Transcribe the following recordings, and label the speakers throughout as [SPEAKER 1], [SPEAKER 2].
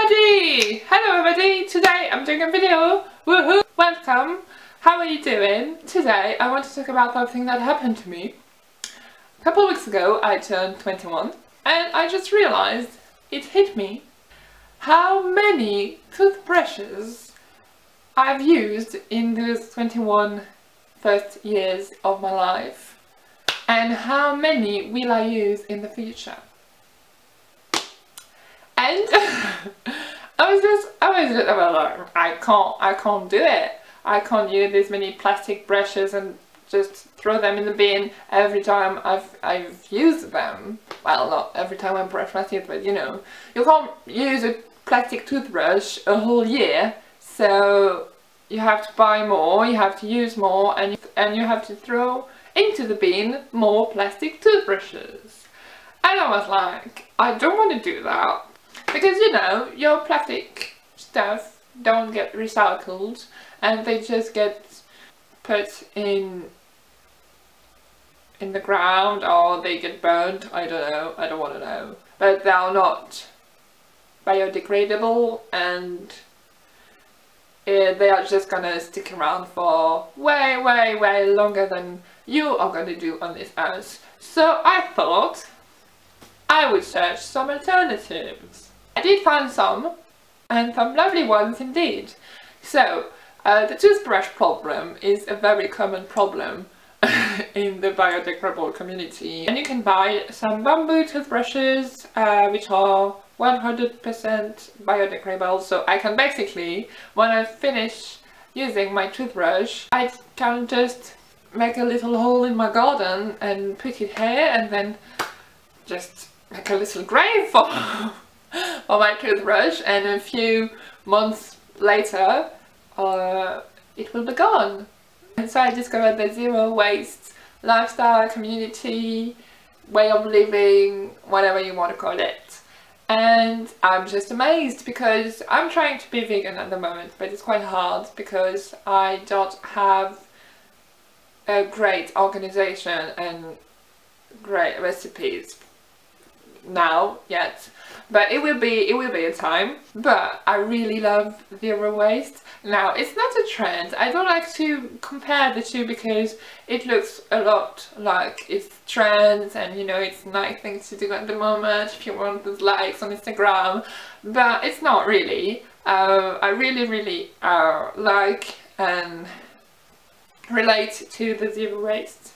[SPEAKER 1] everybody! Hello everybody! Today I'm doing a video. Woohoo! Welcome! How are you doing? Today I want to talk about something that happened to me. A couple of weeks ago I turned 21 and I just realized, it hit me, how many toothbrushes I've used in those 21 first years of my life and how many will I use in the future. And I was like, I can't do it. I can't use this many plastic brushes and just throw them in the bin every time I've used them. Well, not every time I brush my teeth, but you know, you can't use a plastic toothbrush a whole year. So you have to buy more, you have to use more, and you have to throw into the bin more plastic toothbrushes. And I was like, I don't want to do that. Because, you know, your plastic stuff don't get recycled and they just get put in the ground or they get burned. I don't know, I don't want to know. But they are not biodegradable and they are just gonna stick around for way longer than you are gonna do on this earth. So I thought I would search some alternatives. I did find some, and some lovely ones indeed. So, the toothbrush problem is a very common problem in the biodegradable community. And you can buy some bamboo toothbrushes, which are 100% biodegradable. So I can basically, when I finish using my toothbrush, I can just make a little hole in my garden and put it here, and then just make a little grave for my toothbrush, and a few months later it will be gone. And so I discovered the zero waste lifestyle, community, way of living, whatever you want to call it. And I'm just amazed because I'm trying to be vegan at the moment, but it's quite hard because I don't have a great organization and great recipes now yet, but it will be a time. But I really love zero waste. Now, it's not a trend. I don't like to compare the two because it looks a lot like it's trends and, you know, it's nice things to do at the moment if you want those likes on Instagram, but it's not really. I really like and relate to the zero waste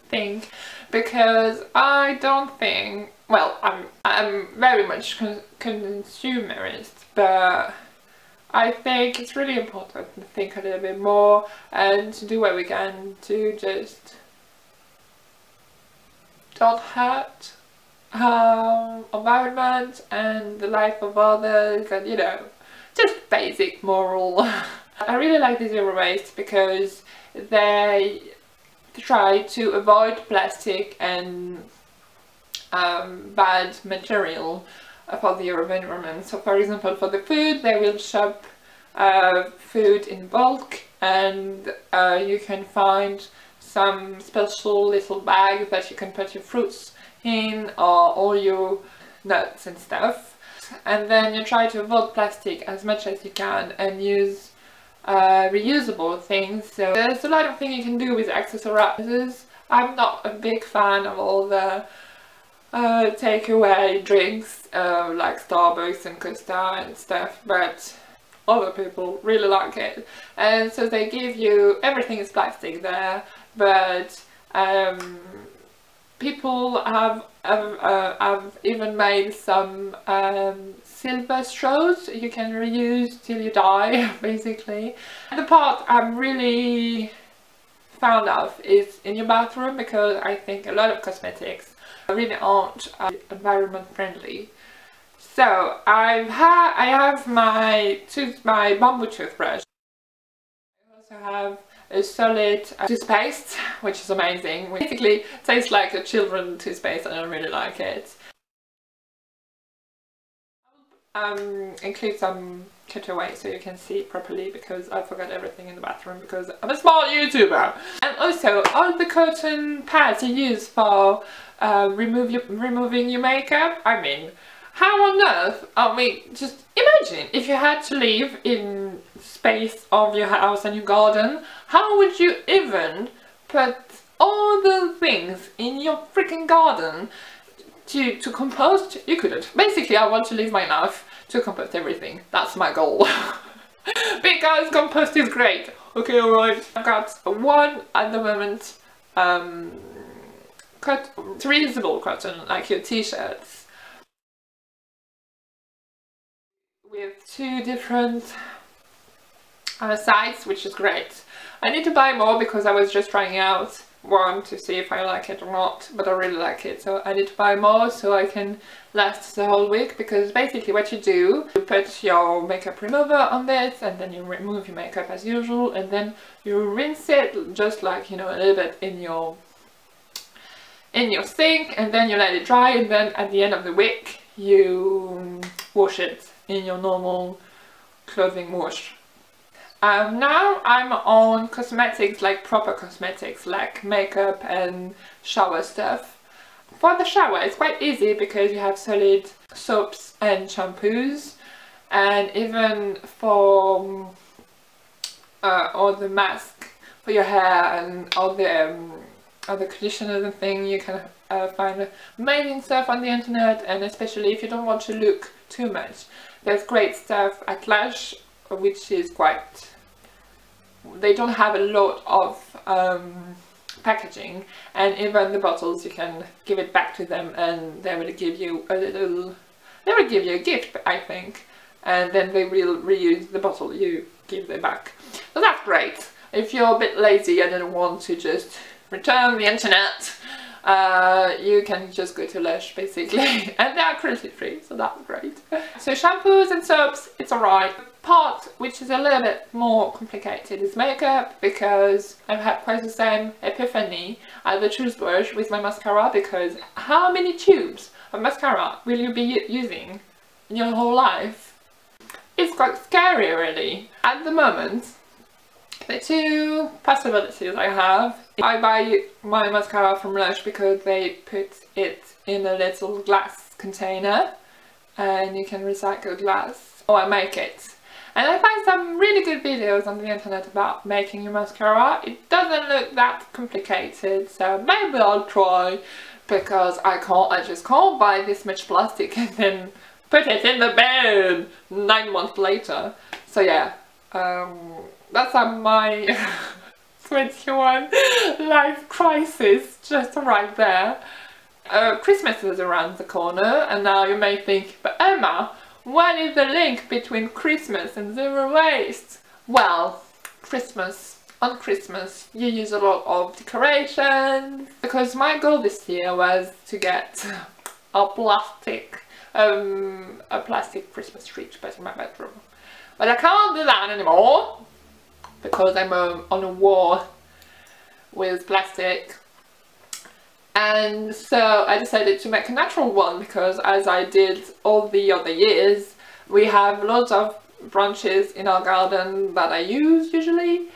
[SPEAKER 1] thing because I don't think, well, I'm very much consumerist, but I think it's really important to think a little bit more and to do what we can to just don't hurt our environment and the life of others, and, you know, just basic moral. I really like the zero waste because they try to avoid plastic and bad material for the environment. So for example, for the food, they will shop food in bulk, and you can find some special little bags that you can put your fruits in or all your nuts and stuff. And then you try to avoid plastic as much as you can and use reusable things. So there's a lot of things you can do with accessories. I'm not a big fan of all the takeaway drinks like Starbucks and Costa and stuff, but other people really like it, and so they give you, everything is plastic there, but people have even made some silver straws you can reuse till you die, basically. And the part I'm really fond of is in your bathroom, because I think a lot of cosmetics really aren't environment friendly. So I have my bamboo toothbrush. I also have a solid toothpaste, which is amazing. It basically tastes like a children's toothpaste and I really like it. Include some cutaway so you can see it properly, because I forgot everything in the bathroom because I'm a small YouTuber. And also all the cotton pads you use for removing your makeup. I mean, how on earth are we, just imagine if you had to live in space of your house and your garden, how would you even put all the things in your freaking garden to compost? You couldn't. Basically, I want to live my life to compost everything. That's my goal. Because compost is great. Okay, alright. I've got one at the moment, reusable cotton, like your t-shirts, with 2 different sides, which is great. I need to buy more because I was just trying out one to see if I like it or not, but I really like it, so I need to buy more so I can last the whole week. Because basically what you do, you put your makeup remover on this and then you remove your makeup as usual, and then you rinse it just like, you know, a little bit in your sink, and then you let it dry, and then at the end of the week you wash it in your normal clothing wash. Now I'm on cosmetics, like proper cosmetics, like makeup and shower stuff. For the shower it's quite easy because you have solid soaps and shampoos, and even for all the mask for your hair and all the conditioners and thing, you can find amazing stuff on the internet. And especially if you don't want to look too much, there's great stuff at Lush, which is quite, they don't have a lot of packaging, and even the bottles you can give it back to them and they will give you a little, they will give you a gift, I think, and then they will reuse the bottle you give them back. So that's great. If you're a bit lazy and don't want to just return the internet, you can just go to Lush basically, and they are cruelty free, so that's great. So shampoos and soaps, it's alright. Part which is a little bit more complicated is makeup, because I've had quite the same epiphany at the toothbrush with my mascara, because how many tubes of mascara will you be using in your whole life? It's quite scary really. At the moment, the 2 possibilities I have: I buy my mascara from Lush because they put it in a little glass container and you can recycle glass, or I make it. And I find some really good videos on the internet about making your mascara. It doesn't look that complicated, so maybe I'll try, because I just can't buy this much plastic and then put it in the bin 9 months later. So yeah, that's my 21 life crisis just right there. Christmas is around the corner, and now you may think, but Emma, what is the link between Christmas and zero waste? Well, on Christmas you use a lot of decorations, because my goal this year was to get a plastic Christmas tree to put in my bedroom. But I can't do that anymore because I'm on a war with plastic. And so I decided to make a natural one, because as I did all the other years, we have lots of branches in our garden that I use usually.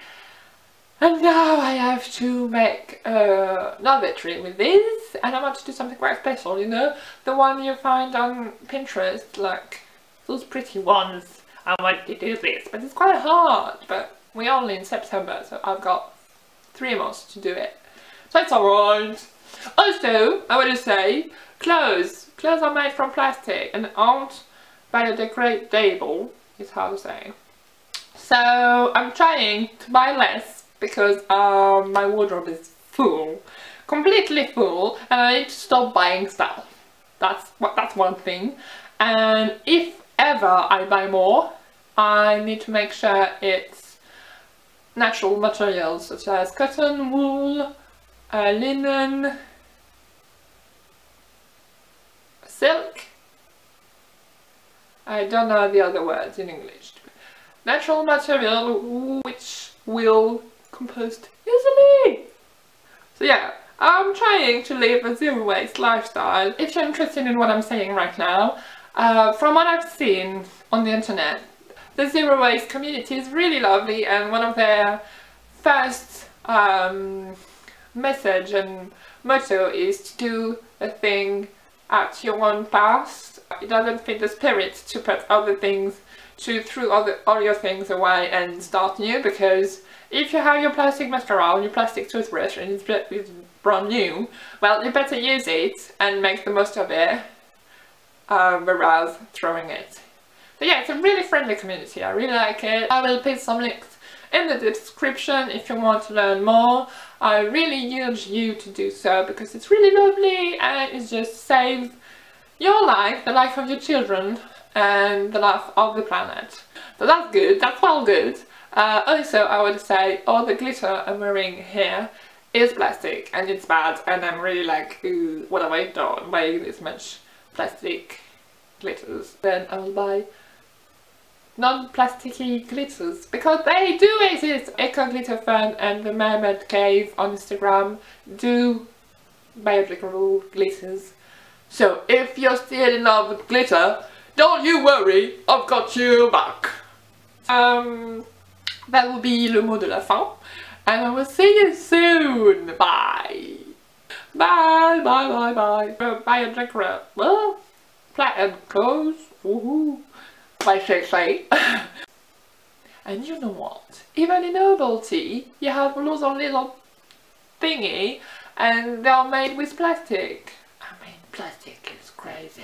[SPEAKER 1] And now I have to make another tree with this, and I want to do something quite special, you know, the one you find on Pinterest, like those pretty ones. I want to do this, but it's quite hard, but we're only in September, so I've got 3 months to do it, so it's alright. Also, I want to say, clothes are made from plastic and aren't biodegradable, is how to say. So I'm trying to buy less, because my wardrobe is full, completely full, and I need to stop buying stuff. That's one thing. And if ever I buy more, I need to make sure it's natural materials such as cotton, wool, linen, silk. I don't know the other words in English. Natural material which will compost easily. So yeah, I'm trying to live a zero waste lifestyle. If you're interested in what I'm saying right now, from what I've seen on the internet, the zero waste community is really lovely, and one of their first message and motto is to do a thing at your own past. It doesn't fit the spirit to put other things, to throw all your things away and start new, because if you have your plastic mascara or your plastic toothbrush and it's brand new, well, you better use it and make the most of it, whereas throwing it. So yeah, it's a really friendly community. I really like it. I will put some links in the description if you want to learn more. I really urge you to do so because it's really lovely and it just saves your life, the life of your children, and the life of the planet. So that's good, that's all good. Also, I would say all the glitter I'm wearing here is plastic and it's bad, and I'm really like, ooh, what have I done buying this much plastic glitters? Then I will buy non-plasticky glitters, because they do exist. Eco Glitter Fun and the Mermaid Cave on Instagram do biodegradable glitters. So if you're still in love with glitter, don't you worry, I've got you back. That will be le mot de la fin, and I will see you soon. Bye. Bye, bye, bye, bye. Biodegradable, well, platinum clothes, woohoo. Like they say. And you know what? Even in herbal tea, you have lots of little thingy, and they're made with plastic. I mean, plastic is crazy.